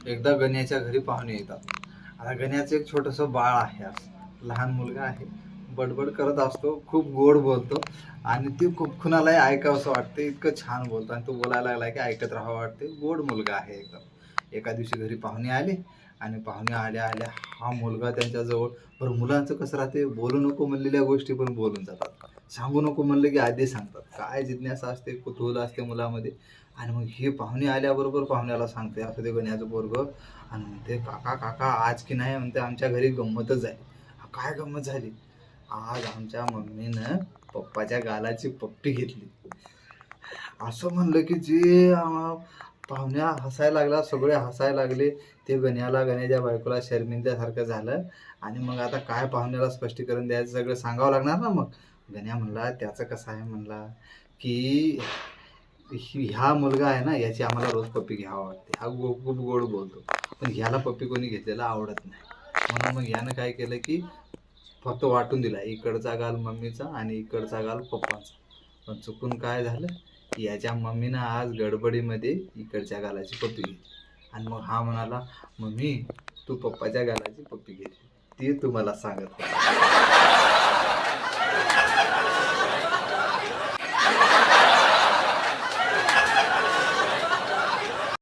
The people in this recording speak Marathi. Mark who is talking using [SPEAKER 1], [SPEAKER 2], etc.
[SPEAKER 1] एकदा गण्याच्या घरी पाहुणे येतात. आता गण्याचं एक छोटंसं बाळ आहे, असं लहान मुलगा आहे, बडबड करत असतो, खूप गोड बोलतो आणि ते खूप कुणालाही ऐकावंसं वाटते, इतकं छान बोलतो आणि तो बोलायला लागला की ऐकत राहावं वाटते. गोड मुलगा आहे एकदम. एका दिवशी घरी पाहुणे आले आणि पाहुणे आल्या आल्या हा मुलगा त्यांच्याजवळ. बरं, मुलांचं कसं राहते, बोलू नको म्हणलेल्या गोष्टी पण बोलून जातात, सांगू नको म्हणलं की आधी सांगतात. काय जिज्ञासा असते, कुतूहल असते मुलामध्ये. आणि मग हे पाहुणे आल्याबरोबर पाहुण्याला सांगते, असं ते गण्याचं पोरगं, आणि म्हणते, काका काका आज की नाही म्हणते आमच्या घरी गंमतच झाली. काय गंमत झाली? आज आमच्या मम्मीनं पप्पाच्या गालाची पप्पी घेतली. असं म्हणलं की जे पाहुण्या हसायला लागला, सगळे हसायला लागले. ते गण्याच्या बायकोला शर्मिंद्यासारखं झालं. आणि मग आता काय पाहुण्याला स्पष्टीकरण द्यायचं, सगळं सांगावं लागणार ना. मग गण्या म्हणला, त्याचं कसं आहे म्हणला की ह्या मुलगा आहे ना, याची आम्हाला रोज पप्पी घ्यावं वाटते, हा खूप गोड बोलतो, पण ह्याला पप्पी कोणी घेतलेला आवडत नाही. म्हणून मग यानं काय केलं की फक्त वाटून दिला, इकडचा गाल मम्मीचा आणि इकडचा गाल पप्पाचा. पण चुकून काय झालं, याच्या मम्मीनं आज गडबडीमध्ये इकडच्या गालाची पप्पी घेतली. आणि मग हा म्हणाला, मम्मी तू पप्पाच्या गालाची पप्पी घेतली, ती तुम्हाला सांगत होता.